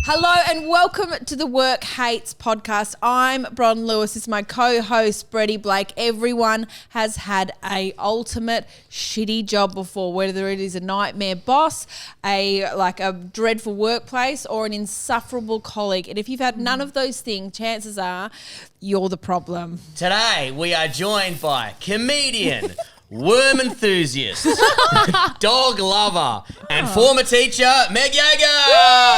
Hello and welcome to the Work Hates podcast. I'm Bron Lewis. This is my co-host, Bretty Blake. Everyone has had a ultimate shitty job before, whether it is a nightmare boss, a dreadful workplace, or an insufferable colleague. And if you've had none of those things, chances are you're the problem. Today we are joined by comedian, worm enthusiast, dog lover, and former teacher, Meg Jager.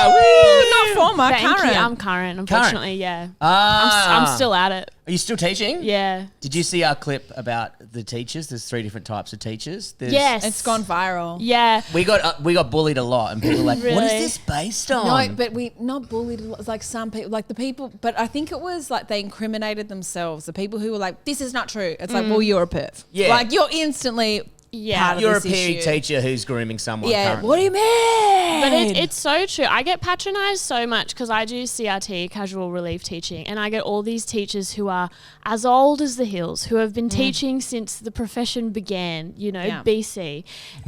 Woo! Not former, Thank current. you. I'm current, unfortunately, yeah. Ah. I'm still at it. Are you still teaching? Yeah. Did you see our clip about the teachers? There's 3 different types of teachers. Yes. It's gone viral. Yeah. We got bullied a lot, and people were like, Really? "What is this based on?" No, but we not bullied. It's like some people, like the people. But I think it was like they incriminated themselves. The people who were like, "This is not true." It's like, well, you're a perv. Yeah. Like you're instantly. Yeah. Part of You're a this PE issue. teacher who's grooming someone. Yeah. currently. What do you mean? But it's so true. I get patronised so much because I do CRT, casual relief teaching, and I get all these teachers who are as old as the hills, who have been teaching since the profession began, BC.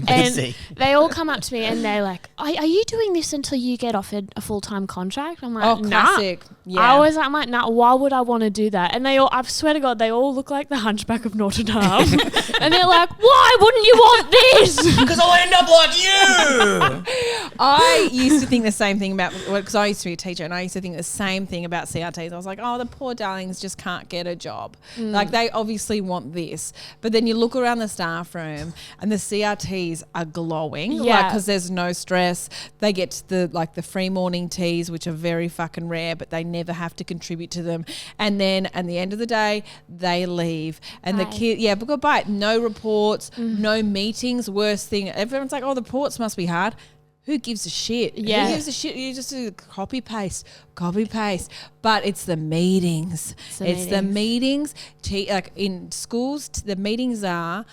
And they all come up to me and they're like, are you doing this until you get offered a full-time contract? I'm like, classic. Nah. Yeah. I'm like, nah, why would I want to do that? And they all, I swear to God, they all look like the Hunchback of Notre Dame. And they're like, why wouldn't you want this? Because I'll end up like you. I used to think the same thing about, because I used to be a teacher, and I used to think the same thing about CRTs. I was like, oh, the poor darlings just can't get a job. Like they obviously want this. But then you look around the staff room and the CRTs are glowing. Yeah. Because there's no stress. They get the free morning teas, which are very fucking rare, but they never have to contribute to them. And then at the end of the day, they leave. And the kid, but goodbye. No reports, no meetings. Worst thing. Everyone's like, oh, the reports must be hard. Who gives a shit? Yeah. Who gives a shit? You just do copy paste. But it's the meetings. It's the meetings. Like in schools, the meetings are,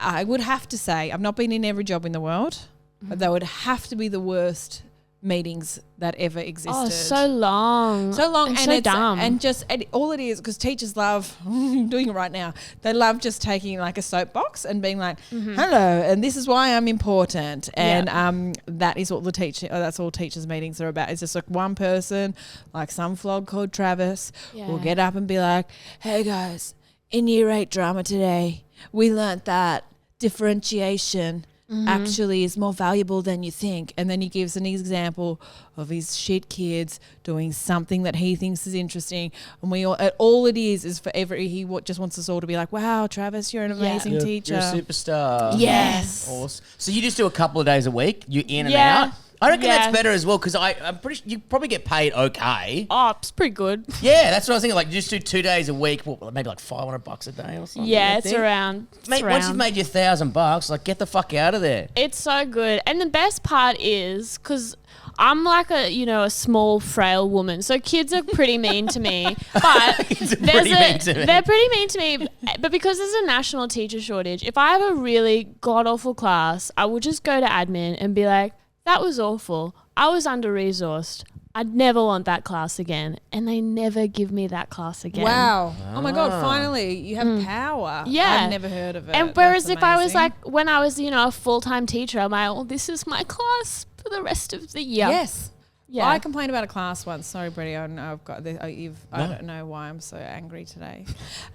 I would have to say, I've not been in every job in the world, but they would have to be the worst meetings that ever existed. Oh, so long. And so dumb. And all it is, because teachers love doing it right now, they love just taking like a soapbox and being like, hello, and this is why I'm important. And that is what that's all teachers' meetings are about. It's just like one person, like some flog called Travis, will get up and be like, hey guys, in year 8 drama today, we learnt that differentiation actually is more valuable than you think. And then he gives an example of his shit kids doing something that he thinks is interesting. And we all it is for he just wants us all to be like, wow, Travis, you're an amazing teacher. You're a superstar. Yes. Awesome. So you just do a couple of days a week? You're in and Yeah. out? I reckon Yeah. that's better as well, because I'm pretty sure you probably get paid okay. Oh, it's pretty good. Yeah, that's what I was thinking. Like, you just do 2 days a week, maybe like $500 a day or something. Yeah, I it's think. around. Mate, once you've made your $1,000, like, get the fuck out of there. It's so good. And the best part is, because I'm like a small, frail woman. So kids are pretty mean to me. But they're pretty mean to me. But because there's a national teacher shortage, if I have a really god-awful class, I will just go to admin and be like, that was awful. I was under-resourced. I'd never want that class again. And they never give me that class again. Wow. Oh my God, finally, you have power. Yeah. I've never heard of it. And whereas That's if I was amazing. like, when I was, a full-time teacher, I'm like, oh, this is my class for the rest of the year. Yes. Yeah. I complained about a class once. Sorry, Bretty. I know I've got. I don't know why I'm so angry today,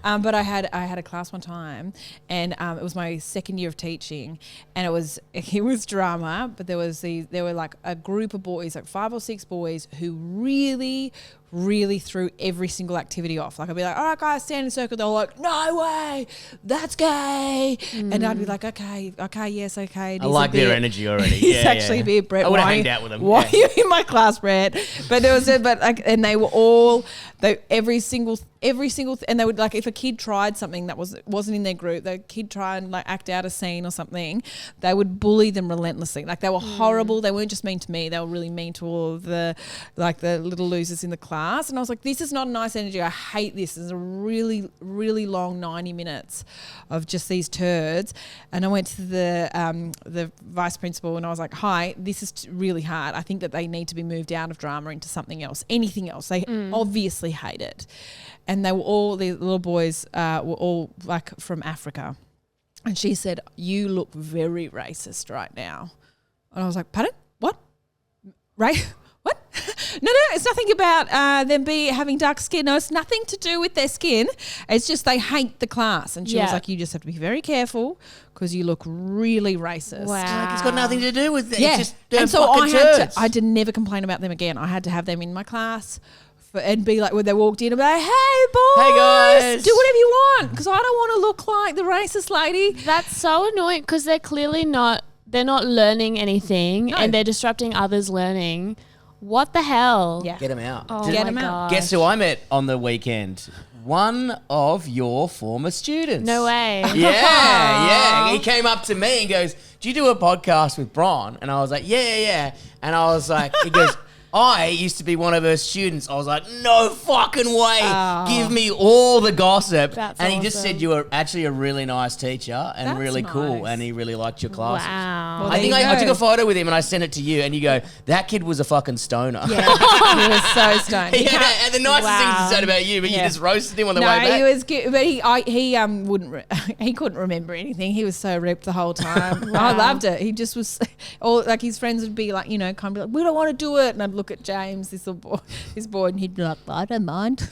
but I had a class one time, and it was my second year of teaching, and it was drama. But there were like a group of boys, like 5 or 6 boys, who really threw every single activity off. Like I'd be like, all right guys, stand in a circle. They're like, no way, that's gay. And I'd be like, okay, yes, okay. I like their energy already. It's actually a bit, Brett. I would have hanged out with them. Why are you in my class, Brett? But there was and they were all, every single and they would, like, if a kid tried something that wasn't in their group, the kid tried and like act out a scene or something, they would bully them relentlessly. Like they were horrible. They weren't just mean to me, they were really mean to all of the little losers in the class. And I was like, this is not a nice energy. I hate this. It's a really, really long 90 minutes of just these turds. And I went to the vice principal and I was like, hi, this is really hard. I think that they need to be moved out of drama into something else, anything else. They obviously hate it. And they were all, the little boys were all like from Africa. And she said, you look very racist right now. And I was like, pardon? What? Right? What? No, it's nothing about them having dark skin. No, it's nothing to do with their skin. It's just they hate the class. And she was like, you just have to be very careful because you look really racist. Wow. Like it's got nothing to do with it. Yeah. It's just And so turds. I did never complain about them again. I had to have them in my class and be like, when they walked in, I'd be like, hey, boys. Hey, guys. Do whatever you want because I don't want to look like the racist lady. That's so annoying because they're clearly not learning anything No. and they're disrupting others' learning. What the hell? Yeah. Get them out. Oh Get my 'em out. gosh. Guess who I met on the weekend? One of your former students. No way. Yeah. He came up to me and goes, do you do a podcast with Bron? And I was like, yeah. And I was like, he goes, I used to be one of her students. I was like, no fucking way. Oh. Give me all the gossip. That's and he just awesome. said you were actually a really nice teacher and That's really cool. nice. And he really liked your classes. Wow. Well, I think there you I go. took a photo with him and I sent it to you and you go, that kid was a fucking stoner. Yeah, he was so stoned. Yeah, and the nicest things Wow. he said about you, but you Yeah. just roasted him on the No, way back. he was good, but he wouldn't. He couldn't remember anything. He was so ripped the whole time. I loved it. He just was, all like his friends would be like, kind of be like, we don't want to do it, and I'd look at James, this boy, and he'd be like, I don't mind.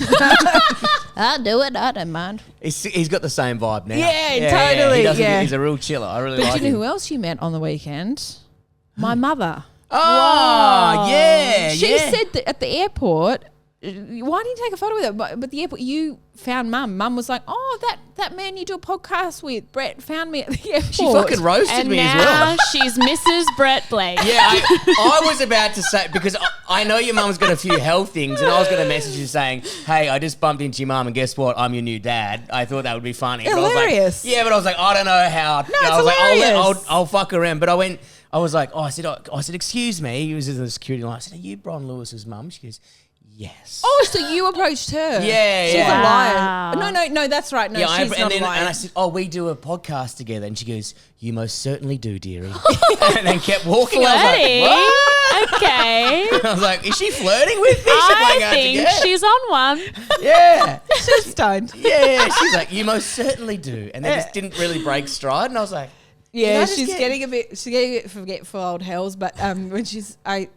I'll do it. I don't mind. He's got the same vibe now. Yeah, totally, He doesn't, yeah. He's a real chiller. I really But like you know him. who else you met on the weekend? My mother. Oh, yeah. She yeah. said that at the airport. Why didn't you take a photo with her? But the airport, you found Mum. Mum was like, "Oh, that man you do a podcast with, Brett, found me at the airport." She fucking roasted And me as now well. she's Mrs. Brett Blake. Yeah, I was about to say, because I know your mum's got a few health things, and I was going to message you saying, hey, I just bumped into your mum, and guess what? I'm your new dad. I thought that would be funny. But Hilarious. I was like, yeah, but I was like, I don't know how. No, I it's was like, hilarious. I'll fuck around. But I was like, I said, excuse me. He was in the security line. I said, are you Bron Lewis's mum? She goes, yes. Oh, so you approached her? Yeah, she's yeah. a Wow. liar. No, that's right. No, she's not a liar. And I said, oh, we do a podcast together. And she goes, you most certainly do, dearie. And then kept walking. Flirty. I was like, what? Okay. I was like, is she flirting with me? Should we go I think together? she's on one. Yeah. she's stoned. Yeah. She's like, you most certainly do. And they just didn't really break stride. And I was like, Yeah, Did I just she's get- getting a bit forgetful, old hells. But when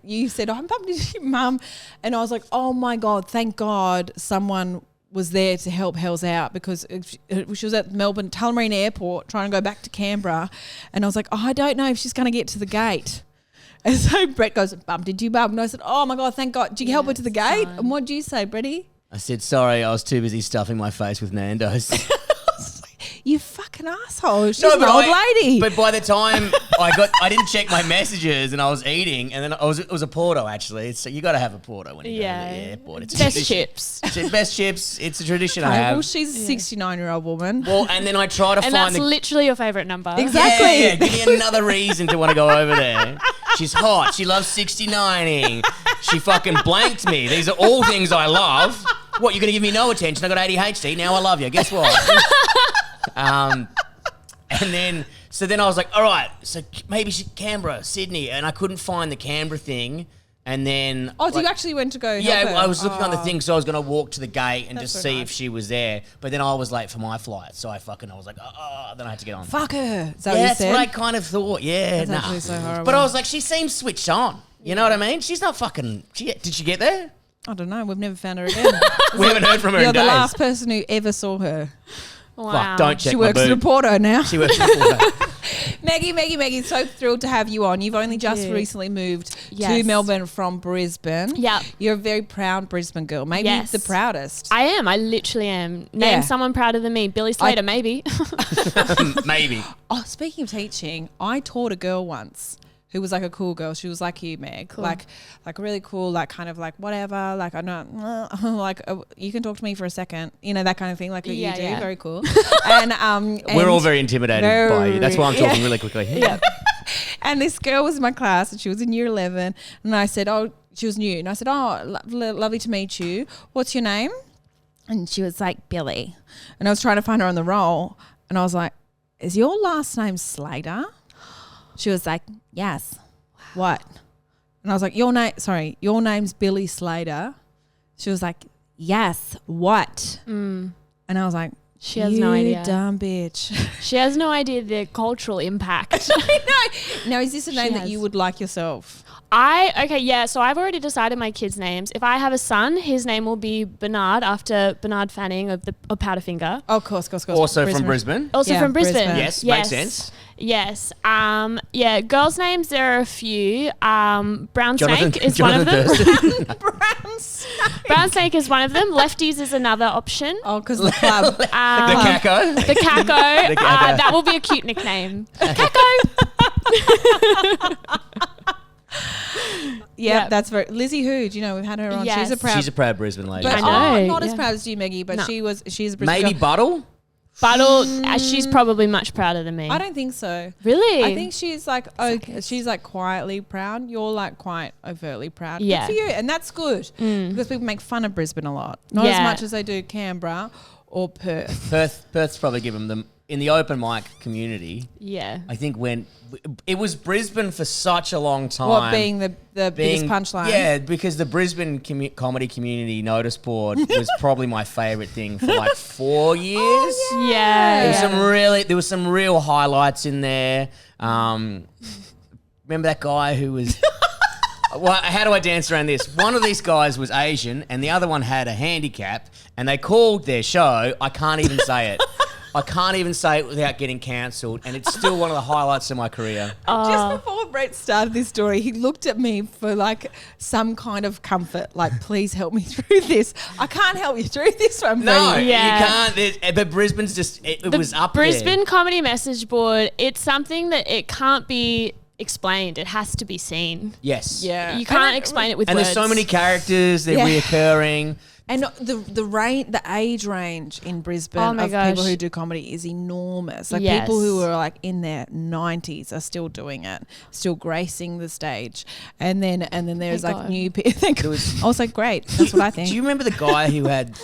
you said, I'm bumped into your mum, and I was like, oh my God, thank God someone was there to help Hells out, because she was at Melbourne Tullamarine Airport trying to go back to Canberra, and I was like, oh, I don't know if she's going to get to the gate. And so Brett goes, bumped into you, bum. And I said, oh my God, thank God. Did you help her to the gate? fine. And what did you say, Bretty? I said, sorry, I was too busy stuffing my face with Nando's. You fucking asshole. She's an old lady. But by the time I didn't check my messages and I was eating, and then it was a Porto actually. So you got to have a Porto when you go to the airport. It's a Best tradition. chips. It's best chips. It's a tradition I Okay, have. well, she's a 69-year-old woman. Well, and then I try to And find that's literally your favourite number. Exactly. Yeah, give me another reason to want to go over there. She's hot. She loves 69ing. She fucking blanked me. These are all things I love. What, you're going to give me no attention? I got ADHD. Now I love you. Guess what? And then, so then I was like, all right, so maybe Canberra, Sydney. And I couldn't find the Canberra thing. And then... Oh, so you actually went to go help Yeah, her? I was looking on the thing, so I was going to walk to the gate and That's just so see nice. if she was there. But then I was late for my flight, so I was like, then I had to get on. Fuck her. Is that Yeah, what you that's said? what I kind of thought. Yeah, That's nah. actually so horrible. But I was like, she seems switched on. You know what I mean? She's not fucking... Did she get there? I don't know. We've never found her again. We haven't heard from her You're in the days. last person who ever saw her. Wow. Fuck, don't check She my works at a boob. Porto now. She works at Porto. Maggie, so thrilled to have you on. You've only just you. recently moved to Yes. Melbourne from Brisbane. Yep. You're a very proud Brisbane girl. Maybe Yes. the proudest. I am. I literally am. Name Yeah. someone prouder than me. Billy Slater, maybe. Maybe. Oh, speaking of teaching, I taught a girl once who was like a cool girl. She was like you, Meg. Cool. Like really cool, like kind of like whatever. Like I don't like you can talk to me for a second. You know, that kind of thing. Like what Yeah, you do. yeah. Very cool. and We're all very intimidated by you. That's why I'm talking really quickly. Yeah. And this girl was in my class, and she was in year 11. And I said, oh, she was new. And I said, oh, lovely to meet you. What's your name? And she was like, Billy. And I was trying to find her on the roll. And I was like, is your last name Slater? She was like, yes. What? And I was like, your name's Billy Slater. She was like, yes. What? And I was like, She has no idea. You dumb bitch. She has no idea the cultural impact. Now, is this a name that you would like yourself? So I've already decided my kids' names. If I have a son, his name will be Bernard, after Bernard Fanning of Powderfinger. Oh, of course. Also from Brisbane. Also from Brisbane. Yes, makes sense. Yes. Girls' names, there are a few. Brown Snake is one of them. Brown Snake is one of them. Lefties is another option. Oh, because the club. The Caco. The Caco. That will be a cute nickname. Caco. Yeah, that's very Lizzie Who. Do you know we've had her on? Yes. She's a proud Brisbane lady. But I know, not as proud as you, Meggie. But she's a Brisbane maybe girl. Buttle. Buttle, she's probably much prouder than me. I don't think so. Really? I think she's like she's like quietly proud. You're like quite overtly proud. Yeah. Good for you, and that's good because people make fun of Brisbane a lot. Not as much as they do Canberra or Perth. Perth's probably given them in the open mic community. Yeah. I think when it was Brisbane for such a long time. What being the biggest punchline? Yeah, because the Brisbane comedy community notice board was probably my favourite thing for like 4 years. Oh, Yeah. There was some real highlights in there. Remember that guy who was. Well, how do I dance around this? One of these guys was Asian, and the other one had a handicap, and they called their show. I can't even say it. I can't even say it without getting cancelled, and it's still one of the highlights of my career. Just before Brett started this story, he looked at me for like some kind of comfort, like, please help me through this. I can't help you through this one. No, Freddie. you can't. But Brisbane's just, it was up there. Brisbane Comedy Message Board, it's something that it can't be explained. It has to be seen. Yes. Yeah. You can't explain it with and words. there's so many characters, they're reoccurring. And the age range in Brisbane of people who do comedy is enormous. Like people who are like in their 90s are still doing it, still gracing the stage. And then there's new people. I was like, great. That's what I think. Do you remember the guy who had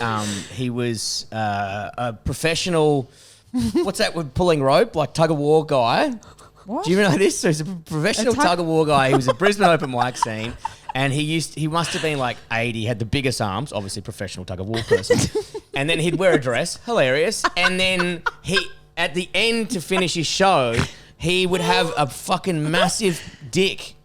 he was a professional what's that with pulling rope, like tug of war guy? What? Do you know this? So he's a professional tug of war guy. He was a Brisbane open mic scene. And he must have been like 80, he had the biggest arms, obviously professional tug of war person. And then he'd wear a dress, hilarious. And then at the end to finish his show, he would have a fucking massive dick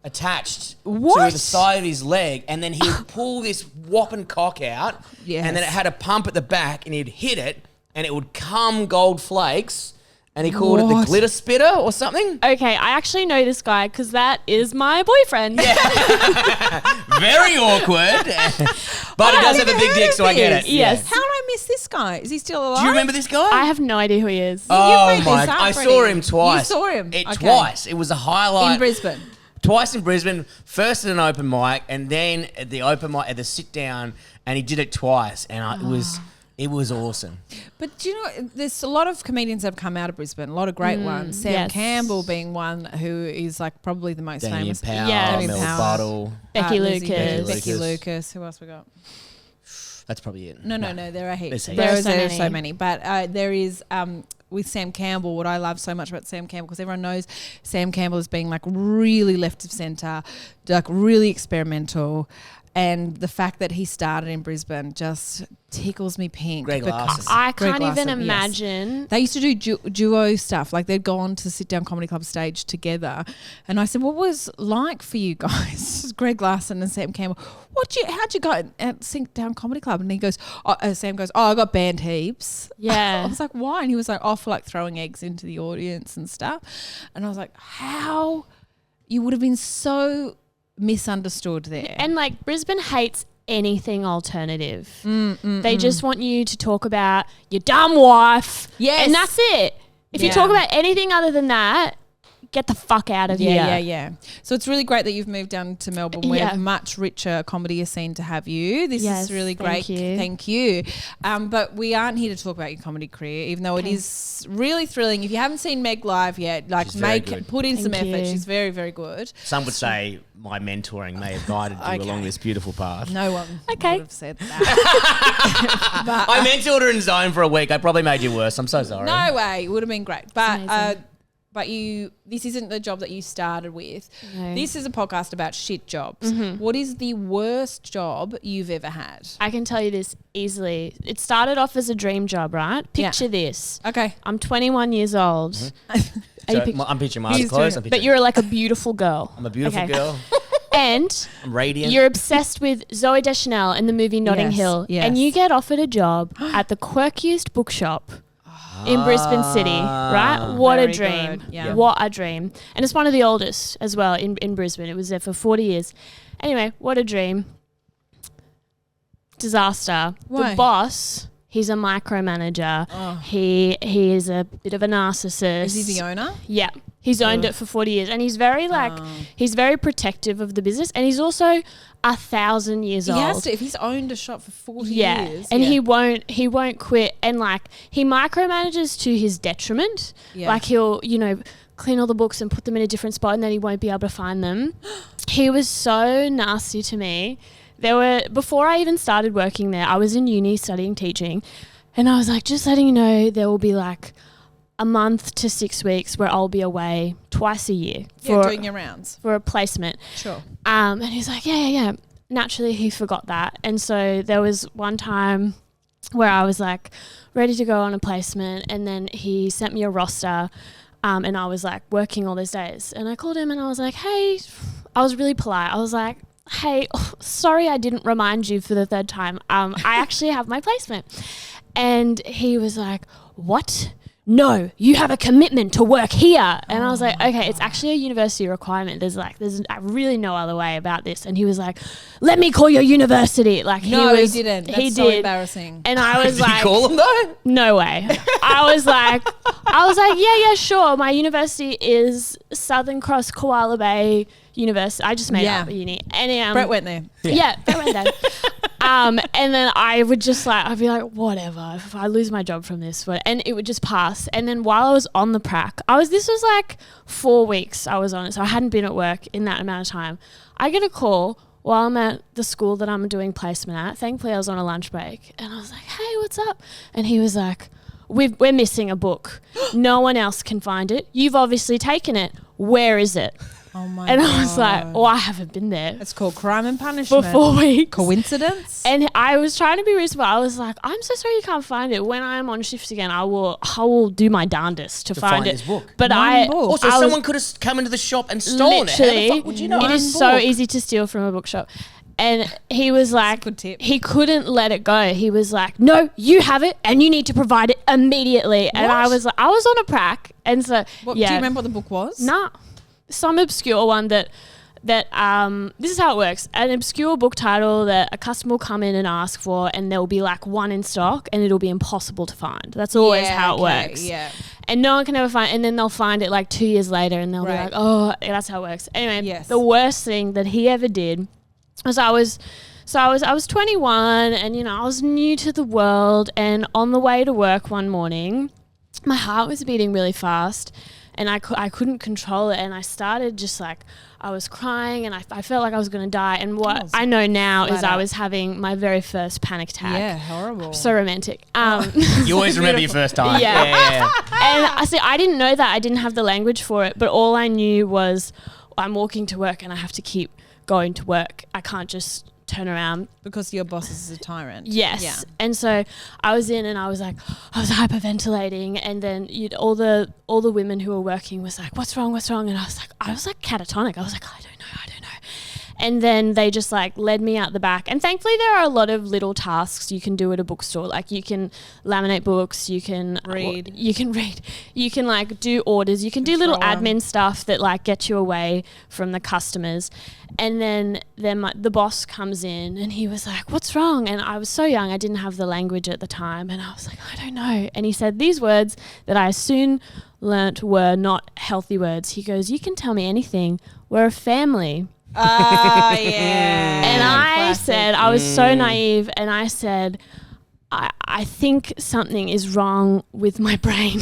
attached to the side of his leg. And then he would pull this whopping cock out. Yes. And then it had a pump at the back and he'd hit it and it would come gold flakes. And he called it the glitter spitter or something. Okay, I actually know this guy because that is my boyfriend. Yeah. Very awkward. But he does have a big dick, so I get it. Yes. How did I miss this guy? Is he still alive? Do you remember this guy? I have no idea who he is. Oh made my! this up, I Freddie. saw him twice. You saw him? Twice. It was a highlight in Brisbane. Twice in Brisbane. First at an open mic, and then at the open mic at the sit down, and he did it twice, and it was awesome. But do you know, there's a lot of comedians that have come out of Brisbane, a lot of great ones. Sam Campbell being one who is like probably the most famous. Powell, Yes. Mel Buttle. Becky Becky Lucas. Lucas. Who else we got? That's probably it. No, there are heaps. There's There are so many. But there is with Sam Campbell, what I love so much about Sam Campbell, because everyone knows Sam Campbell as being like really left of centre, like really experimental. And the fact that he started in Brisbane just tickles me pink. Greg Larson. I Greg can't even Larson, imagine. Yes. They used to do duo stuff. Like they'd go on to the Sit Down Comedy Club stage together. And I said, what was like for you guys? Greg Larson and Sam Campbell. How'd you go at Sit Down Comedy Club? And he goes, Sam goes, I got banned heaps. Yeah. I was like, why? And he was like, for like throwing eggs into the audience and stuff. And I was like, how? You would have been so misunderstood there. And like Brisbane hates anything alternative. They just want you to talk about your dumb wife. Yes. And that's it. If you talk about anything other than that, get the fuck out of here. Yeah. So it's really great that you've moved down to Melbourne. We have a much richer comedy scene to have you. This is really great. Thank you. But we aren't here to talk about your comedy career, even though it is really thrilling. If you haven't seen Meg live yet, like put in some effort. She's very, very good. Some would say my mentoring may have guided you along this beautiful path. No one would have said that. But, I mentored her in Zone for a week. I probably made you worse. I'm so sorry. No way. It would have been great. But but this isn't the job that you started with. No. This is a podcast about shit jobs. What is the worst job you've ever had? I can tell you this easily. It started off as a dream job, right? Picture this. Okay. I'm 21 years old. So I'm picturing my eyes closed. But you're like a beautiful girl. I'm a beautiful girl. And I'm radiant. you're obsessed with Zooey Deschanel in the movie Notting Hill. Yes. And you get offered a job at the quirkiest bookshop in Brisbane City, right? What a Very dream. good. Yeah. What a dream. And it's one of the oldest as well in Brisbane. It was there for 40 years. Anyway, what a dream. Disaster. Why? The boss, he's a micromanager. Oh. He is a bit of a narcissist. Is he the owner? Yeah. He's owned it for 40 years. And he's very he's very protective of the business. And he's also 1,000 years old. He has to, if he's owned a shop for 40 Yeah. years. And he won't quit. And he micromanages to his detriment. Yeah. Like he'll, clean all the books and put them in a different spot and then he won't be able to find them. He was so nasty to me. Before I even started working there, I was in uni studying teaching. And I was like, just letting you know, there will be like a month to 6 weeks where I'll be away twice a year doing your rounds for a placement. Sure. And he's like, yeah. Naturally, he forgot that. And so there was one time where I was like ready to go on a placement and then he sent me a roster and I was like working all those days. And I called him and I was like, hey, I was really polite. I was like, hey, sorry I didn't remind you for the third time. I actually have my placement. And he was like, what? No, you have a commitment to work here. And I was like, okay, it's actually a university requirement. There's really no other way about this. And he was like, let me call your university. Like he didn't. That's he so did. Embarrassing. And I was Did like, you call him though? no way. I was like, yeah, sure. My university is Southern Cross Koala Bay University. I just made up a uni. And Brett went there. Yeah, Brett went there. And then I'd be like, whatever, if I lose my job from this, and it would just pass. And then while I was on the prac, this was like 4 weeks I was on it, so I hadn't been at work in that amount of time. I get a call while I'm at the school that I'm doing placement at. Thankfully, I was on a lunch break, and I was like, hey, what's up? And he was like, we're missing a book. No one else can find it. You've obviously taken it. Where is it? Oh my And God. I was like, oh, I haven't been there. It's called Crime and Punishment. For 4 weeks. Coincidence? And I was trying to be reasonable. I was like, I'm so sorry you can't find it. When I'm on shift again, I will do my darndest to find it. This book. But Also, someone could have come into the shop and stolen it. How the fuck would you know? It is so easy to steal from a bookshop. And he was like, good tip. He couldn't let it go. He was like, no, you have it and you need to provide it immediately. And I was like, I was on a prac. And so, Do you remember what the book was? Nah. Some obscure one that this is how it works. An obscure book title that a customer will come in and ask for and there'll be like one in stock and it'll be impossible to find. That's always how it works. Yeah. And no one can ever find, and then they'll find it like 2 years later and they'll be like, oh, that's how it works. Anyway, the worst thing that he ever did was I was 21 and, I was new to the world, and on the way to work one morning, my heart was beating really fast and I couldn't control it, and I started just like, I was crying and I felt like I was going to die. And what I know now is I was having my very first panic attack. Yeah, horrible. So romantic. You always remember your first time. Yeah. And I didn't know that. I didn't have the language for it, but all I knew was I'm walking to work and I have to keep going to work. I can't just turn around. Because your boss is a tyrant. Yes. Yeah. And so I was in and I was hyperventilating, and then all the women who were working was like, what's wrong? And I was like catatonic. I was like, I don't know. And then they just like led me out the back. And thankfully there are a lot of little tasks you can do at a bookstore. Like you can laminate books, you can read, you can like do orders, you can do little admin stuff that like get you away from the customers. And then the boss comes in and he was like, what's wrong? And I was so young, I didn't have the language at the time. And I was like, I don't know. And he said these words that I soon learnt were not healthy words. He goes, you can tell me anything. We're a family. Oh, yeah. And I said, I was so naive, and I said, I think something is wrong with my brain.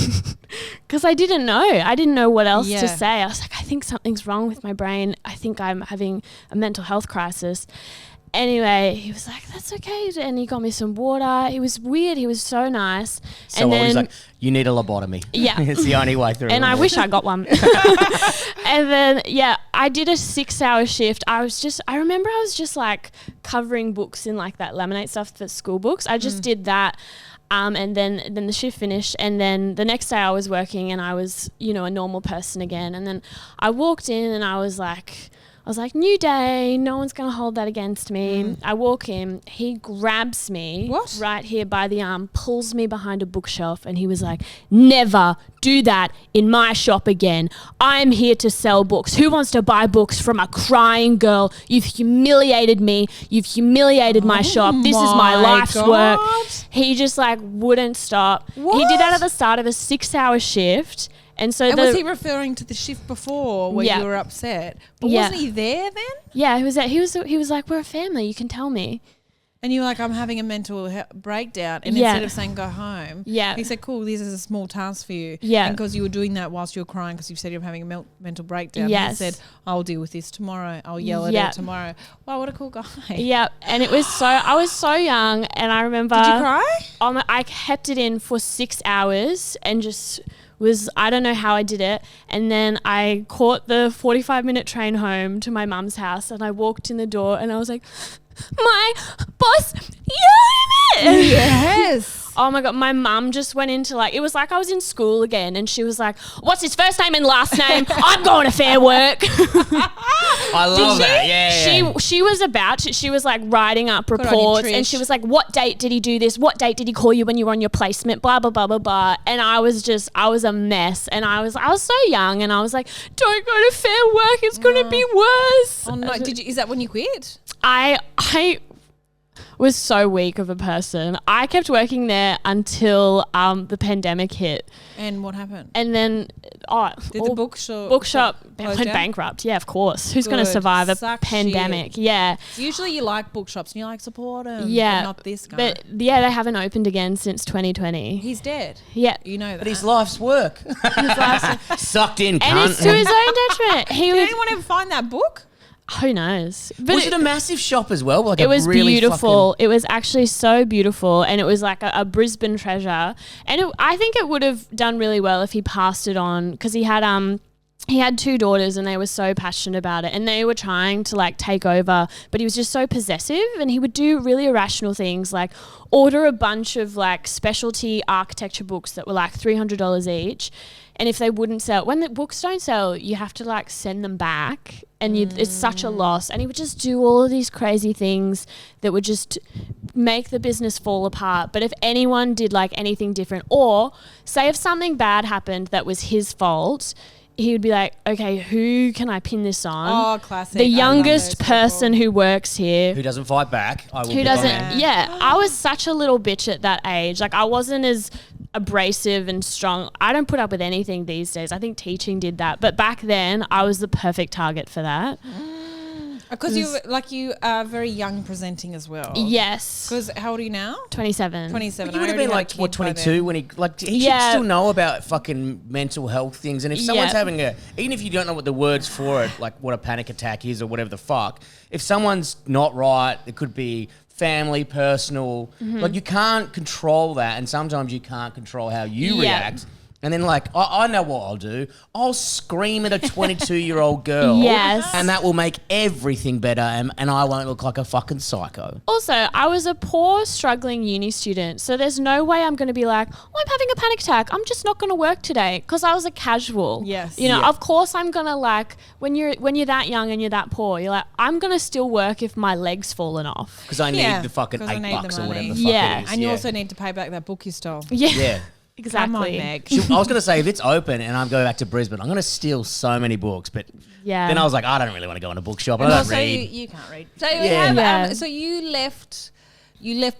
Because I didn't know what else to say. I was like, I think something's wrong with my brain. I think I'm having a mental health crisis. Anyway, he was like, that's okay. And he got me some water. He was weird. He was so nice. So and he's like, you need a lobotomy. Yeah. It's the only way through. And I wish I got one. And then, I did a 6-hour shift. I remember I was just like covering books in like that laminate stuff for school books. I just did that. And then the shift finished, and then the next day I was working, and I was, a normal person again. And then I walked in, and I was like, new day, no one's going to hold that against me. I walk in, he grabs me right here by the arm, pulls me behind a bookshelf, and he was like, never do that in my shop again. I'm here to sell books. Who wants to buy books from a crying girl? You've humiliated me. You've humiliated my shop. This is my life's work. He just like wouldn't stop. What? He did that at the start of a 6-hour shift. And was he referring to the shift before where you were upset? But wasn't he there then? Yeah, he was there. He was like, we're a family. You can tell me. And you were like, I'm having a mental breakdown. And instead of saying go home, he said, cool, this is a small task for you. Yeah. And because you were doing that whilst you were crying because you said you're having a mental breakdown. Yes. He said, I'll deal with this tomorrow. I'll yell at her tomorrow. Wow, what a cool guy. Yeah. And I was so young, and I remember. Did you cry? I kept it in for 6 hours and just I don't know how I did it. And then I caught the 45-minute train home to my mum's house, and I walked in the door and I was like, my boss yelled at me. Yes. Oh my God, my mum just went into like, it was like I was in school again, and she was like, what's his first name and last name? I'm going to Fair Work. I love that, yeah. She was she was like writing up reports, and she was like, what date did he do this? What date did he call you when you were on your placement? Blah, blah, blah, blah, blah. And I was a mess, and I was so young, and I was like, don't go to Fair Work, it's going to be worse. Oh no, is that when you quit? I was so weak of a person. I kept working there until the pandemic hit. And what happened? And then, did the bookshop went bankrupt? Yeah, of course. Who's going to survive a pandemic? Shit. Yeah. Usually you like bookshops and you like support them. Yeah. But not this guy. But yeah, they haven't opened again since 2020. He's dead. Yeah. You know that. But his life's work. Sucked in, cunt. And it's to his own detriment. Did anyone ever find that book? Who knows? But was it a massive shop as well? Like it was really beautiful. It was actually so beautiful, and it was like a Brisbane treasure. And I think it would have done really well if he passed it on, because he had 2 daughters, and they were so passionate about it, and they were trying to like take over, but he was just so possessive, and he would do really irrational things like order a bunch of like specialty architecture books that were like $300 each. And if they wouldn't sell, when the books don't sell, you have to like send them back, and it's such a loss. And he would just do all of these crazy things that would just make the business fall apart. But if anyone did like anything different, or say if something bad happened that was his fault, he would be like, okay, who can I pin this on? Oh, classic. The youngest person who works here. Who doesn't fight back. I was such a little bitch at that age. Like, I wasn't as abrasive and strong. I don't put up with anything these days. I think teaching did that. But back then, I was the perfect target for that. Because you are very young presenting as well. Yes. Because how old are you now? 27. 27. He would have been like, 22 when he should still know about fucking mental health things. And if someone's having even if you don't know what the words for it, like what a panic attack is or whatever the fuck, if someone's not right, it could be family, personal. Like, you can't control that, and sometimes you can't control how you react. And then, like, I know what I'll do. I'll scream at a 22-year-old girl. Yes. And that will make everything better, and I won't look like a fucking psycho. Also, I was a poor, struggling uni student, so there's no way I'm going to be like, I'm having a panic attack, I'm just not going to work today, because I was a casual. Yes. Of course I'm going to, like, when you're that young and you're that poor, you're like, I'm going to still work if my leg's fallen off. Because I need the fucking $8 or whatever the fuck it is. And you also need to pay back that book you stole. Yeah. Exactly. Come on, Meg. I was going to say, if it's open and I'm going back to Brisbane, I'm going to steal so many books. But then I was like, I don't really want to go in a bookshop. I don't read. You can't read. So so you left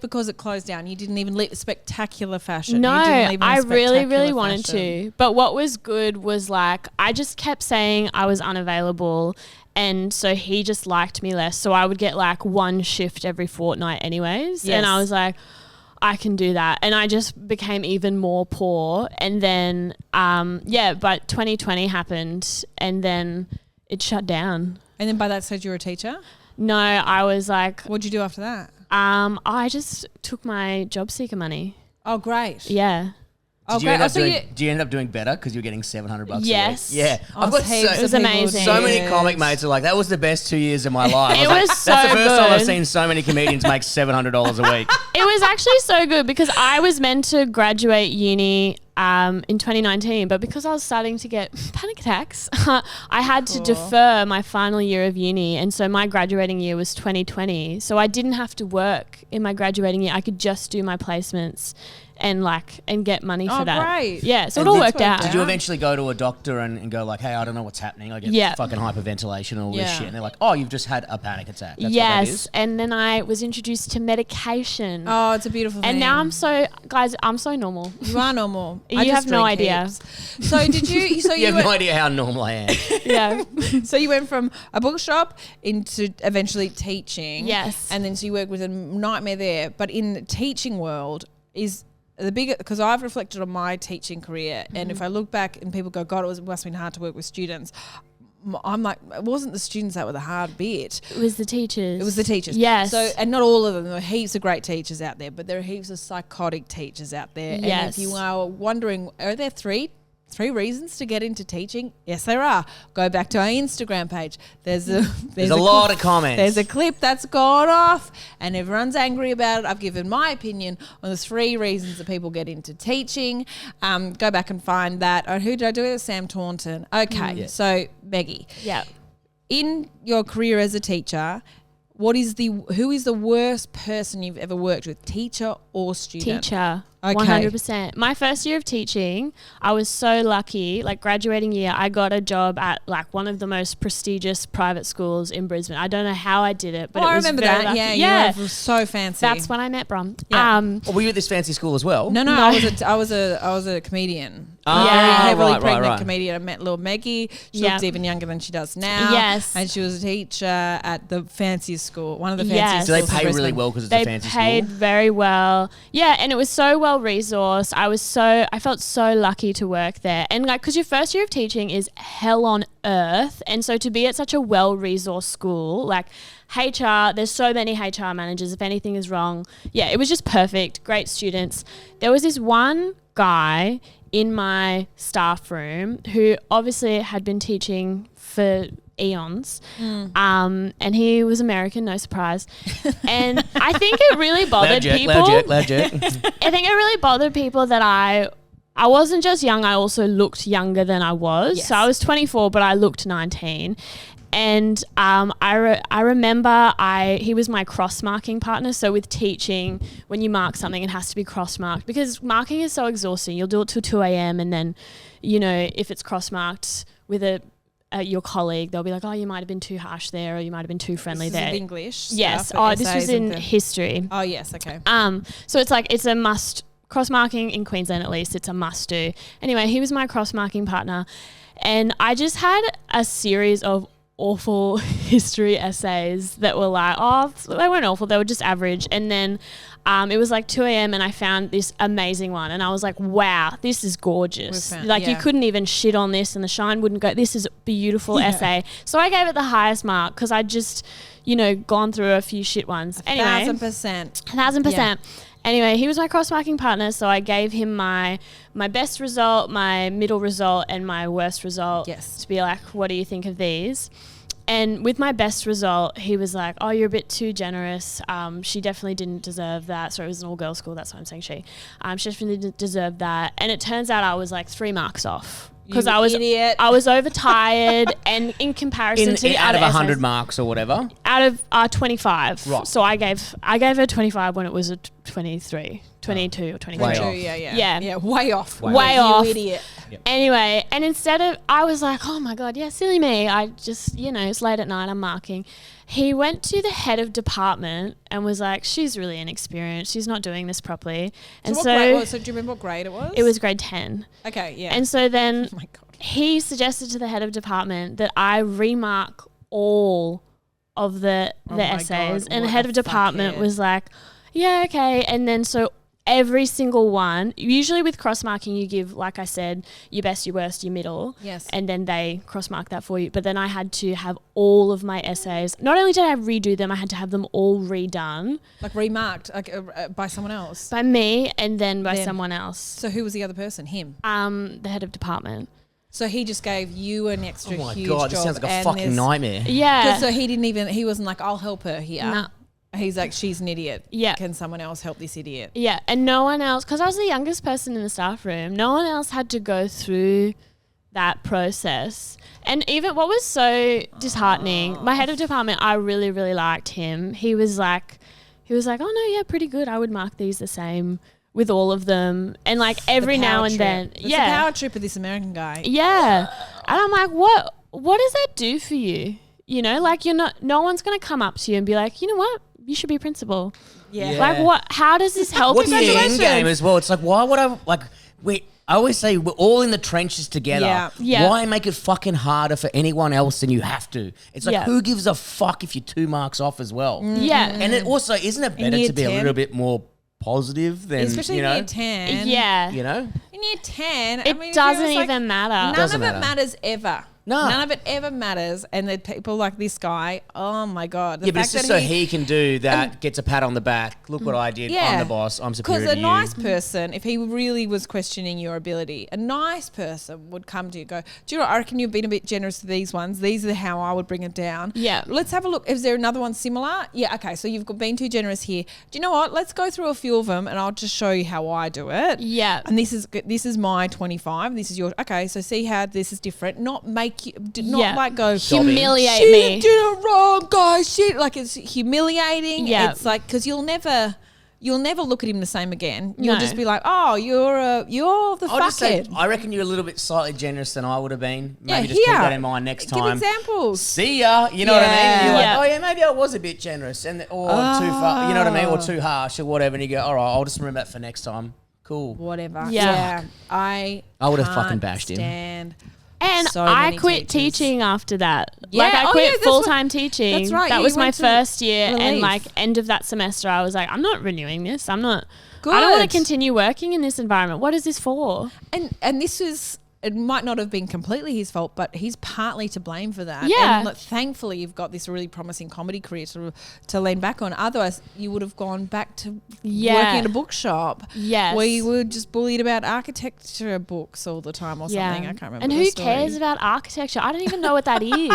because it closed down. You didn't even leave spectacular fashion. No, I really, really fashion. wanted to. But what was good was like, I just kept saying I was unavailable. And so he just liked me less. So I would get like 1 shift every fortnight anyways. Yes. And I was like, I can do that. And I just became even more poor. And then, but 2020 happened, and then it shut down. And then by that stage you were a teacher? No, I was like, What'd you do after that? I just took my job seeker money. Oh, great. Yeah. Did you end up doing better because you were getting $700 Yes. a week? Yeah. I've got it was amazing. So many comic mates are like, that was the best 2 years of my life. It was so That's the first time I've good. seen so many comedians make $700 a week. It was actually so good because I was meant to graduate uni in 2019, but because I was starting to get panic attacks, I had to defer my final year of uni, and so my graduating year was 2020. So I didn't have to work in my graduating year. I could just do my placements and get money for that. Great. Yeah, so it all worked out. Did you eventually go to a doctor and go like, hey, I don't know what's happening. I get fucking hyperventilation and all this shit. And they're like, oh, you've just had a panic attack. That's what that is. And then I was introduced to medication. Oh, it's a beautiful thing. And now I'm so normal. You are normal. You have no idea. So did you? So you have no idea how normal I am. Yeah. So you went from a bookshop into eventually teaching. Yes. And then so you work with a nightmare there. But in the teaching world is the bigger, because I've reflected on my teaching career, and if I look back and people go, God, it must have been hard to work with students. I'm like, it wasn't the students that were the hard bit. It was the teachers. It was the teachers. Yes. So, and not all of them. There are heaps of great teachers out there, but there are heaps of psychotic teachers out there. Yes. And if you are wondering, are there three reasons to get into teaching? Yes, there are. Go back to our Instagram page. There's a lot of comments. There's a clip that's gone off and everyone's angry about it. I've given my opinion on the 3 reasons that people get into teaching. Go back and find that. Oh, who did I do it? Sam Taunton. Okay, So Meggie. Yeah. In your career as a teacher, who is the worst person you've ever worked with, teacher or student? Teacher. Okay. 100%. My first year of teaching, I was so lucky. Like graduating year, I got a job at like one of the most prestigious private schools in Brisbane. I don't know how I did it, but it was I remember very that. lucky. Yeah, you were so fancy. That's when I met Bron. Yeah. Were you at this fancy school as well? No. I was a comedian. Ah, Very heavily right, pregnant right. comedian. I met little Meggie. She Yeah. looked even younger than she does now. Yes. And she was a teacher at the fanciest school, one of the fanciest Yes. Do they schools in pay really Brisbane. well because it's They a fancy paid school? very well. Yeah, and it was so well resourced. I felt so lucky to work there. And like, because your first year of teaching is hell on earth. And so to be at such a well resourced school, like HR, there's so many HR managers. If anything is wrong, yeah, it was just perfect. Great students. There was this one guy in my staff room who obviously had been teaching for eons, and he was American, no surprise. And I think it really bothered people. Loud jerk. I think it really bothered people that I wasn't just young, I also looked younger than I was. Yes. So I was 24, but I looked 19. And I remember he was my cross-marking partner. So with teaching, when you mark something, it has to be cross-marked because marking is so exhausting. You'll do it till 2 a.m. and then, if it's cross-marked with your colleague, they'll be like, oh, you might have been too harsh there or you might have been too friendly This is there. English. Yes. stuff, This was essays in and history. Oh, yes. Okay. So it's a must. Cross-marking in Queensland, at least, it's a must do. Anyway, he was my cross-marking partner, and I just had a series of awful history essays that were like, they weren't awful, they were just average. And then it was like 2 a.m. and I found this amazing one, and I was like, wow, this is gorgeous. You couldn't even shit on this and the shine wouldn't go. This is a beautiful essay. So I gave it the highest mark because I just, gone through a few shit ones. Anyway, 1,000%. 1,000%. Yeah. Anyway, he was my cross-marking partner, so I gave him my best result, my middle result, and my worst result. Yes. To be like, what do you think of these? And with my best result, he was like, oh, you're a bit too generous. She definitely didn't deserve that. So it was an all-girls school, that's why I'm saying she. She definitely didn't deserve that. And it turns out I was like 3 marks off. Because I was overtired, and in comparison to out of 100 essays, marks or whatever, out of 25. Right. So I gave her 25 when it was a 23, 22 or 23. Way off. Yeah. Way off. Way off. You idiot. Yep. Anyway, and instead of, I was like, oh my God, yeah, silly me. I just, it's late at night, I'm marking. He went to the head of department and was like, she's really inexperienced. She's not doing this properly. And So do you remember what grade it was? it was grade 10. Okay, yeah. And so then oh my God. he suggested to the head of department that I remark all of the Oh my essays. God, And the what head a of department fuckhead. was like, yeah, okay. And then so every single one. Usually with cross-marking, you give, like I said, your best, your worst, your middle. Yes. And then they cross-mark that for you. But then I had to have all of my essays. Not only did I redo them, I had to have them all redone. Like remarked by someone else? By me and then by someone else. So who was the other person? Him? The head of department. So he just gave you an extra huge job. Oh my God, this sounds like a fucking nightmare. Yeah. So he wasn't like, I'll help her here. No. He's like, she's an idiot. Yeah. Can someone else help this idiot? Yeah. And no one else, because I was the youngest person in the staff room, no one else had to go through that process. And even what was so disheartening, my head of department, I really, really liked him. He was like, oh no, yeah, pretty good. I would mark these the same with all of them. And like every now and then. It's the power trip of this American guy. Yeah. And I'm like, what does that do for you? You know, like no one's going to come up to you and be like, you know what? You should be principal. Yeah. Like what? How does this help? What's the end game as well? It's like, why would I I always say we're all in the trenches together. Yeah. Yeah. Why make it fucking harder for anyone else than you have to? It's like, who gives a fuck if you're 2 marks off as well? Yeah. And it also, isn't it better to be a little bit more positive than, especially in year 10. Yeah. You know? In year 10. It doesn't even matter. None of it matters ever. No. None of it ever matters. And the people like this guy, oh my God. But it's just so he can do that, gets a pat on the back. Look what I did. I'm the boss. I'm superior to you. Because a nice person, if he really was questioning your ability, a nice person would come to you and go, do you know what? I reckon you've been a bit generous to these ones. These are how I would bring it down. Yeah. Let's have a look. Is there another one similar? Yeah, okay. So you've been too generous here. Do you know what? Let's go through a few of them and I'll just show you how I do it. Yeah. And this is my 25. This is yours. Okay, so see how this is different. Not make you, like go humiliate she me. did it wrong, guys. Shit, like it's humiliating. Yeah. It's like because you'll never look at him the same again. You'll just be like, oh, you're the fuckhead. I reckon you're a little bit slightly generous than I would have been. Maybe Yeah, just keep here. that in mind next time. Give examples. See ya. You know what I mean? You're Yeah. like, oh yeah, maybe I was a bit generous or too far. You know what I mean? Or too harsh or whatever. And you go, all right, I'll just remember that for next time. Cool. Whatever. Yeah. I would have can't fucking bashed him. stand. And So I many quit teachers. teaching after that. Yeah. Like I Oh, quit yeah, that's full-time teaching. that's right. That You was my went to first year. And relief. like end of that semester, I was like, I'm not renewing this. I don't want Good. to continue working in this environment. What is this for? And this is, it might not have been completely his fault, but he's partly to blame for that. Yeah. And thankfully, you've got this really promising comedy career to lean back on. Otherwise, you would have gone back to working at a bookshop. Yes. Where you were just bullied about architecture books all the time or something. I can't remember. And the who story. cares about architecture? I don't even know what that is.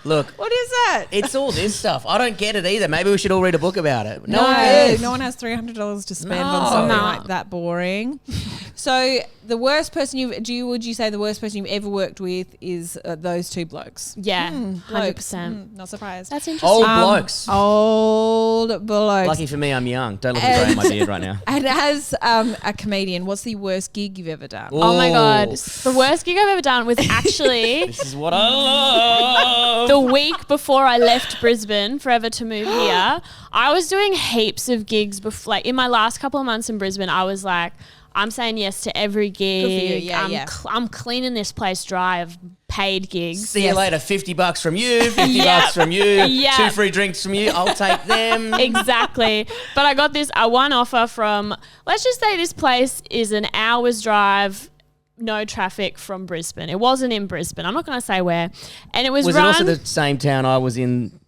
Look, What is that? it's all this stuff. I don't get it either. Maybe we should all read a book about it. No, one cares. no one has $300 to spend No. on something No. like that boring. So the worst person would you say the worst person you've ever worked with is those two blokes? Yeah, Blokes. 100%. Not surprised. That's interesting. Old blokes. Old blokes. Lucky for me, I'm young. Don't look at the grey in my beard right now. And as a comedian, what's the worst gig you've ever done? Oh my God. Ooh. The worst gig I've ever done was actually This is what I love. the week before I left Brisbane forever to move here. I was doing heaps of gigs before, like in my last couple of months in Brisbane. I was like, I'm saying yes to every gig. Good for you. Yeah, I'm cleaning this place dry of paid gigs. See you later. $50 from you. $50 from you. Yeah. 2 free drinks from you. I'll take them. Exactly. But I got this one offer from, let's just say this place is an hour's drive, no traffic from Brisbane. It wasn't in Brisbane. I'm not going to say where. And it was Was run. it also the same town I was in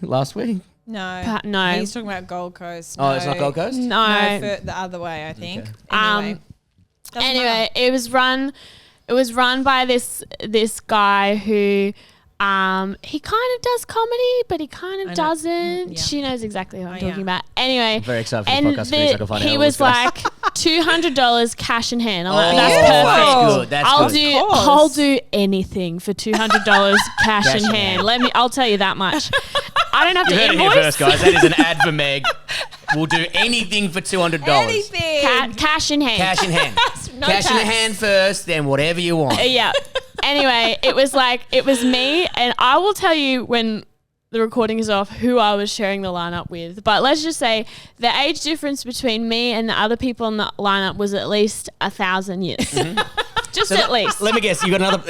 last week? No. no. He's talking about Gold Coast. Oh, it's not Gold Coast? No. The other way, I think. Um, Doesn't Anyway, matter. it was run by this guy who he kind of does comedy, but he kind of doesn't. Yeah. She knows exactly what I'm yeah. talking about. Anyway, Very excited for and the podcast finish. I can find out he all was this stuff. like $200 cash in hand. I'm like, Oh, that's beautiful. perfect. That's I'll good. I'll do anything for $200 cash in hand. I'll tell you that much. I don't have You to heard it here invoice. first, guys. That is an ad for Meg. We'll do anything for $200. Anything. Cash in hand. Cash in hand. No Cash in the tax. hand first, then whatever you want. Yeah. Anyway, it was me, and I will tell you when the recording is off who I was sharing the lineup with. But let's just say the age difference between me and the other people in the lineup was at least 1,000 years. Just at least. Let me guess. You got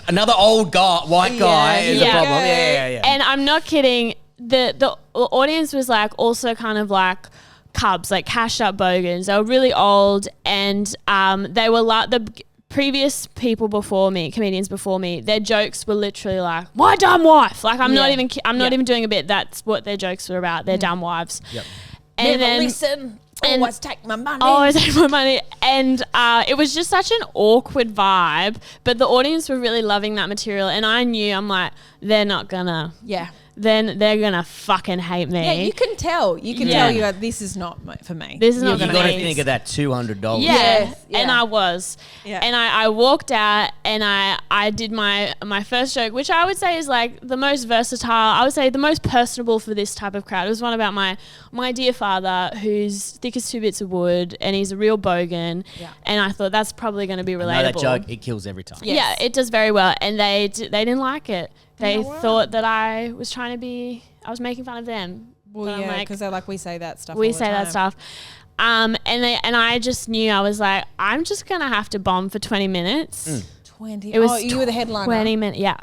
another old guy, white guy is Yeah. a problem. Yeah. And I'm not kidding. The audience was like also kind of like cubs, like cashed up bogans. They were really old, and they were like the previous people before me, comedians before me. Their jokes were literally like, "My dumb wife." Like I'm not even doing a bit. That's what their jokes were about. Their dumb wives. Yep. And never listen. Always take my money. Always take my money. And it was just such an awkward vibe. But the audience were really loving that material. And I knew, I'm like, they're not gonna. Yeah. Then they're gonna fucking hate me. Yeah, you can tell. You can tell you like, this is not for me. This is not You gonna got to be. think of that $200. Yeah. Yeah. And I was. Yeah. And I walked out and I did my first joke, which I would say is like the most versatile, I would say the most personable for this type of crowd. It was one about my dear father, who's thick as two bits of wood, and he's a real bogan. Yeah. And I thought that's probably going to be relatable. I know that joke, it kills every time. Yes. Yeah, it does very well. And they didn't like it. They thought that I was making fun of them. Well, But I'm yeah, like, because they're like, we say that stuff. we all the say that time. stuff. And I just knew, I was like, I'm just going to have to bomb for 20 minutes. 20. It was you were the headliner. 20 minutes. Yeah.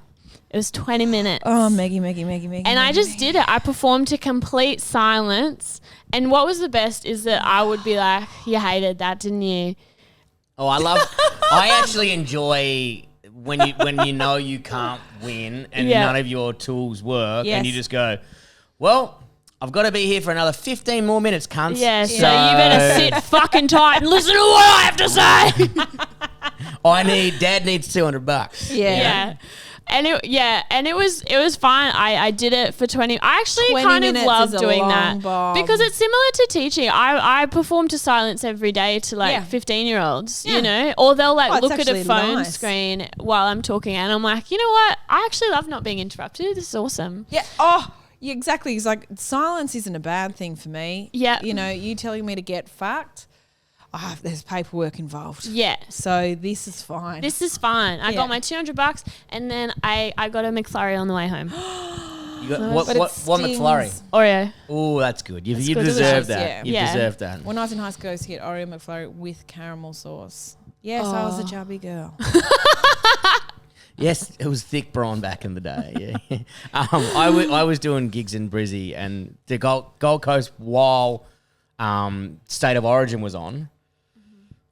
It was 20 minutes. Oh, Maggie. And I just did it. I performed to complete silence. And what was the best is that I would be like, you hated that, didn't you? Oh, I actually enjoy when you know you can't win and none of your tools work and you just go, well, I've got to be here for another 15 more minutes, cunts. Yeah, so you better sit fucking tight and listen to what I have to say. Dad needs $200. Yeah. And it was fine. I did it for 20. I actually 20 kind of minutes love is a doing long that bomb. because it's similar to teaching. I perform to silence every day to like Yeah. 15-year-olds, you know, or they'll like Oh, it's look at a actually phone nice. screen while I'm talking, and I'm like, you know what? I actually love not being interrupted. This is awesome. Yeah. Oh, yeah, exactly. It's like silence isn't a bad thing for me. Yeah. You know, you telling me to get fucked, there's paperwork involved. Yeah. So this is fine. This is fine. I Yeah. got my $200 and then I got a McFlurry on the way home. You got, what But it McFlurry? stings. Oreo. Oh, that's good. You good. deserve Delicious, that. yeah. You Yeah. deserve that. When I was in high school, I used to get Oreo McFlurry with caramel sauce. Yes, I was a chubby girl. Yes, it was thick Bron back in the day. Yeah, I was doing gigs in Brizzy and the Gold Coast while State of Origin was on,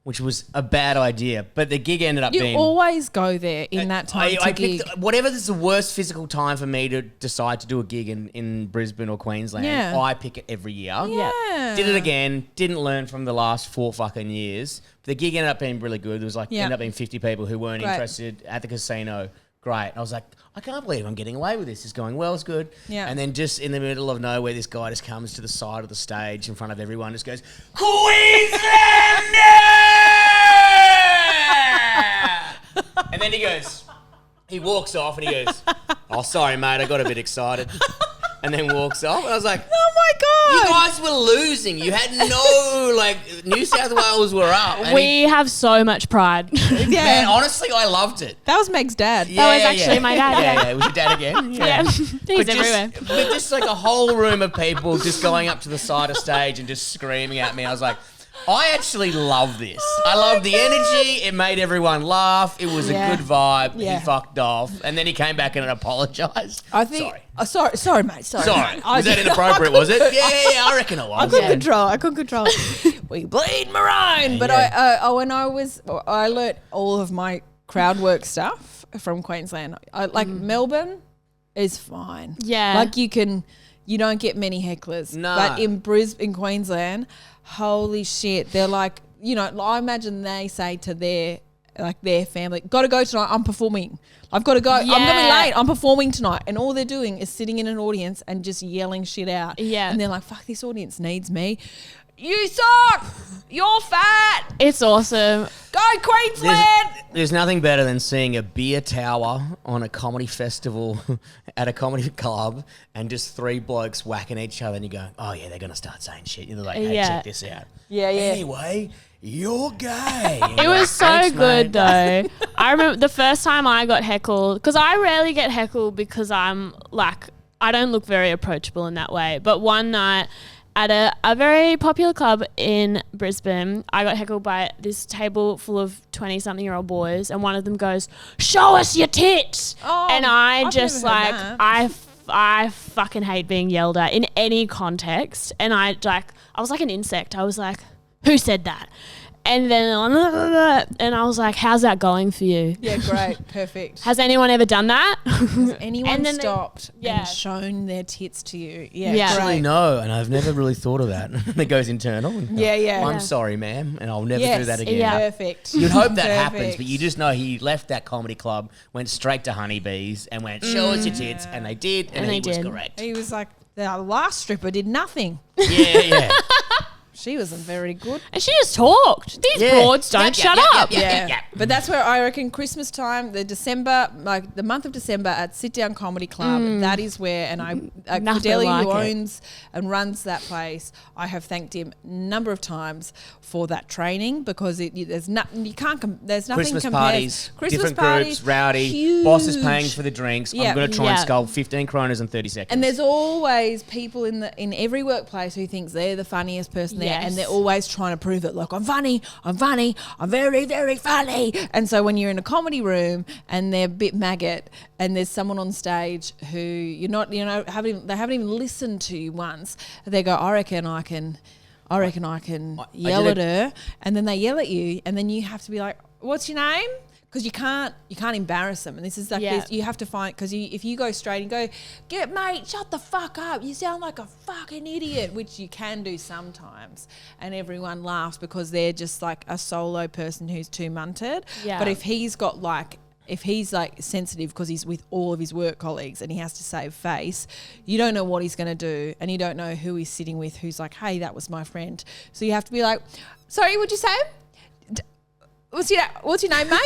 which was a bad idea. But the gig ended up You being. always go there in that time to gig. Whatever is the worst physical time for me to decide to do a gig in Brisbane or Queensland. Yeah. I pick it every year. Yeah. Did it again. Didn't learn from the last 4 fucking years. The gig ended up being really good. There was like ended up being 50 people who weren't Great. interested at the casino. Great. I was like, I can't believe I'm getting away with this. It's going well. It's good. Yeah. And then just in the middle of nowhere, this guy just comes to the side of the stage in front of everyone, just goes, Queensland! And then he walks off and he goes, oh, sorry, mate, I got a bit excited. And then walks off. And I was like, Oh my you God. guys were losing. You had no, New South Wales were up. And We have so much pride. Yeah. man, honestly, I loved it. That was Meg's dad. was actually my dad, yeah. It was your dad again? Yeah. He's everywhere. But just like a whole room of people just going up to the side of stage and just screaming at me. I was like, I actually love this. I love the energy. It made everyone laugh. It was a good vibe. Yeah. He fucked off. And then he came back and apologized. I think. Sorry. Sorry, mate. Sorry. Sorry. I Was that did- inappropriate, was it? Yeah, I reckon it was. I couldn't control it. We bleed maroon. But Yeah. I learnt all of my crowd work stuff from Queensland. Melbourne is fine. Yeah. Like you don't get many hecklers. Nah. But in Brisbane, Queensland, holy shit. They're like, I imagine they say to their family, got to go tonight, I'm performing. I've got to go. I'm going to be late. I'm performing tonight. And all they're doing is sitting in an audience and just yelling shit out. Yeah. And they're like, fuck, this audience needs me. You suck. You're fat. It's awesome. Go Queensland. There's nothing better than seeing a beer tower on a comedy festival at a comedy club and just 3 blokes whacking each other and you go, oh yeah, they're going to start saying shit. You're like, hey, check this out. Yeah. Anyway, you're gay. It was so Thanks, good mate. though. I remember the first time I got heckled, because I rarely get heckled because I'm like, I don't look very approachable in that way. But one night at a very popular club in Brisbane, I got heckled by this table full of 20-something-year-old boys, and one of them goes, show us your tits. Oh, and I I've just never heard that. I I fucking hate being yelled at in any context. And I was like an insect. I was like, who said that? And then, and I was like, how's that going for you? Yeah, great. Perfect. Has anyone ever done that? Has anyone And then stopped and shown their tits to you? Yeah, Yeah. great. Actually, no, and I've never really thought of that. It goes internal. Yeah. I'm sorry, ma'am, and I'll never Yes, do that again. Yeah. Perfect. You'd hope that happens, Perfect. but you just know he left that comedy club, went straight to Honeybees, and went, show us your tits, and they did, and he was correct. He was like, the last stripper did nothing. Yeah. She wasn't very good. And she just talked. These broads don't shut up. Yeah. But that's where I reckon Christmas time, the month of December at Sit Down Comedy Club, that is where, and Fidelio, like who it. owns and runs that place, I have thanked him a number of times for that training because there's nothing Christmas compared. parties, different groups, rowdy, huge. boss is paying for the drinks. Yeah. I'm going to try and Yeah. scull 15 kronas in 30 seconds. And there's always people in every workplace who thinks they're the funniest person there, and they're always trying to prove it. Look, I'm funny, I'm very, very funny. And so when you're in a comedy room and they're a bit maggot, and there's someone on stage who they haven't even listened to you once, they go, I reckon I can yell at her, and then they yell at you, and then you have to be like, what's your name? Because you can't embarrass them, and this is like this. You have to find, because if you go straight and go, mate, shut the fuck up, you sound like a fucking idiot, which you can do sometimes, and everyone laughs because they're just like a solo person who's too munted. Yeah. But if he's sensitive because he's with all of his work colleagues and he has to save face, you don't know what he's going to do, and you don't know who he's sitting with who's like, hey, that was my friend. So you have to be like, sorry, what'd you say? What's your name, mate?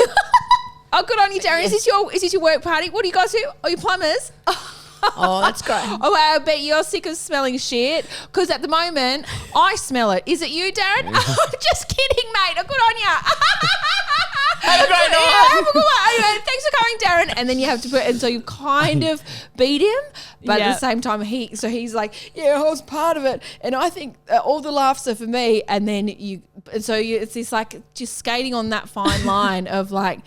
Oh, good on you, Darren. Is this your work party? What do you guys do? Oh, you plumbers? oh, that's great. Oh, well, I bet you're sick of smelling shit because at the moment I smell it. Is it you, Darren? I'm just kidding, mate. Oh, good on you. Have a great night. Yeah, have a good one. Anyway, thanks for coming, Darren. And then you have to and so you kind of beat him, but at the same time he's like, yeah, I was part of it, and I think all the laughs are for me. And then it's this like just skating on that fine line of like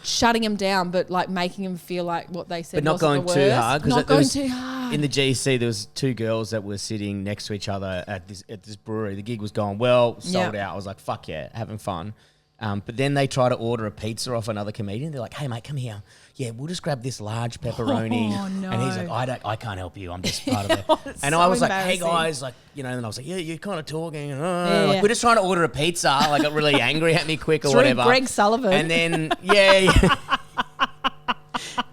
shutting him down, but like making him feel like what they said, but not wasn't going the too worst. hard. Not going too hard. In the GC, there was two girls that were sitting next to each other at this brewery. The gig was going well, sold out. I was like, fuck yeah, having fun. But then they try to order a pizza off another comedian. They're like, hey, mate, come here. Yeah, we'll just grab this large pepperoni. Oh, no. And he's like, I can't help you. I'm just part of it. It's And so I was like, hey, embarrassing. guys, like, and I was like, yeah, you're kind of talking. Like, we're just trying to order a pizza. Like, got really angry at me quick or Through whatever. Greg Sullivan. And then,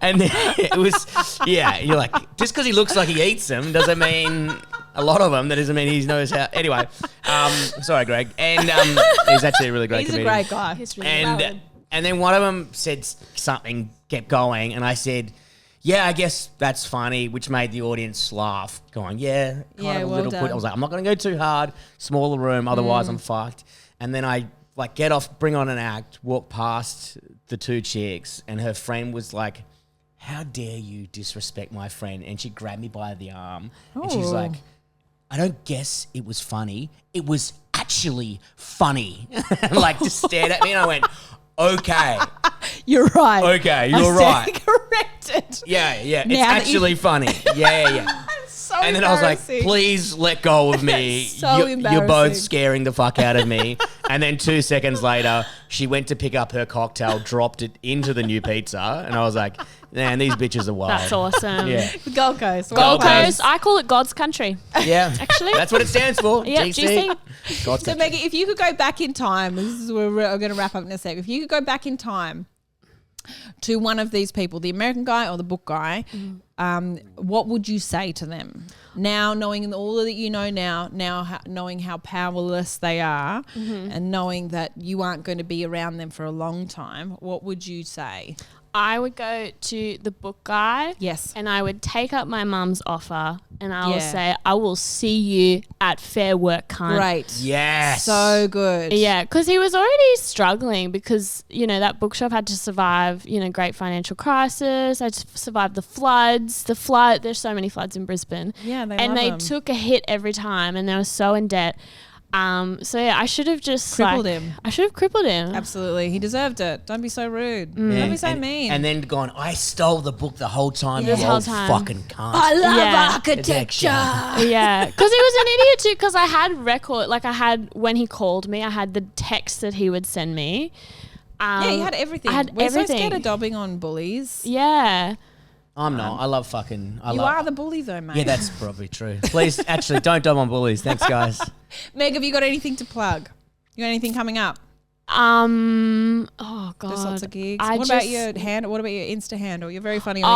and then it was, you're like, just because he looks like he eats them doesn't mean a lot of them. That doesn't mean he knows how. Anyway, sorry, Greg. And he's actually a really great He's comedian. a great guy. He's really valid. And then one of them said something, kept going, and I said, yeah, I guess that's funny, which made the audience laugh, going, kind of a well little done. put. I was like, I'm not going to go too hard, smaller room, otherwise I'm fucked. And then I like get off, bring on an act, walk past the two chicks, and her friend was like, how dare you disrespect my friend? And she grabbed me by the arm, and she's like, I don't guess it was funny. It was actually funny. Like, just stared at me, and I went, okay. You're right. Okay, you're right. Corrected. Yeah, it's Now that actually funny. Yeah. So And then I was like, embarrassing. please let go of me. So You're embarrassing. both scaring the fuck out of me. And then 2 seconds later, she went to pick up her cocktail, dropped it into the new pizza. And I was like, man, these bitches are wild. That's awesome. Yeah. Gold Coast. Gold Gold Coast. Coast, I call it God's country. Yeah. Actually. That's what it stands for. Yeah, GC. God's So country. Maggie, if you could go back in time, this is where we're going to wrap up in a sec. If you could go back in time to one of these people, the American guy or the book guy, what would you say to them? Now, knowing all that you know knowing how powerless they are, and knowing that you aren't going to be around them for a long time, what would you say? I would go to the book guy. Yes. And I would take up my mum's offer and I will Yeah. say, I will see you at Fair Work, cunt. Great. Yes. So good. Yeah, because he was already struggling because, that bookshop had to survive, great financial crisis. Had to survive the floods. There's so many floods in Brisbane. Yeah, they And love they them. took a hit every time and they were so in debt. So yeah, I should have just Crippled him. I should have crippled him. Absolutely. He deserved it. Don't be so rude. Don't be so mean. And then gone, I stole the book the whole time. This you whole old time. fucking cunt. I love Yeah. architecture. Yeah, because he was an idiot too. Because I had record, like I had when he called me, I had the text that he would send me. Yeah, you had everything. I had We're everything. so scared of dobbing on bullies. Yeah. I'm not. I love fucking. You are the bully though, mate. Yeah, that's probably true. Please, actually, don't dob on bullies. Thanks, guys. Meg, have you got anything to plug? You got anything coming up? Oh god. There's lots of gigs. I What about just- your handle? What about your Insta handle? You're very funny on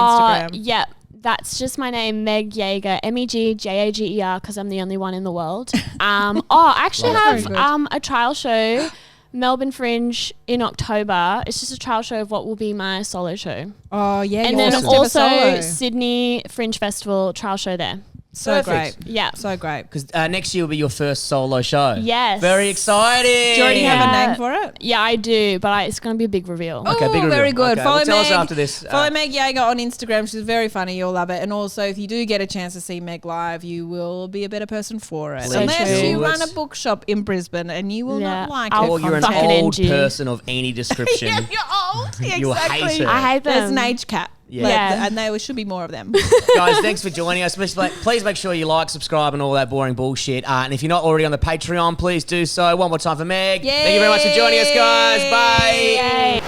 Instagram. Yeah, that's just my name, Meg Jager, Megjager, because I'm the only one in the world. I actually Very have good. a trial show, Melbourne Fringe in October. It's just a trial show of what will be my solo show. Oh yeah, And you're then awesome. Do you have a also solo? Sydney Fringe Festival trial show there. So Perfect. great. Yeah. So great. Because next year will be your first solo show. Yes. Very exciting. Do you already have a Yeah. name for it? Yeah, I do, but it's going to be a big reveal. Okay, big Ooh, very reveal. good. Okay, Follow well, tell us Meg. after this. Follow Meg Jager on Instagram. She's very funny. You'll love it. And also, if you do get a chance to see Meg live, you will be a better person for it. Please Unless do. you run a Let's- bookshop in Brisbane and you will Yeah. not like I'll it. Or you're an fucking old end you. person of any description. Yeah, you're old. Yeah, You'll exactly. hate it. I hate them. There's an age cap. Yeah. Yeah. And there should be more of them. Guys, thanks for joining us. Please make sure you like, subscribe, and all that boring bullshit. And if you're not already on the Patreon, please do so. One more time for Meg. Yay. Thank you very much for joining us, guys. Bye. Yay.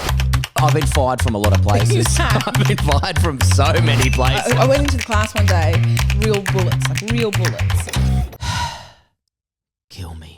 I've been fired from a lot of places. You have. I've been fired from so many places. I went into the class one day, real bullets, like real bullets. Kill me.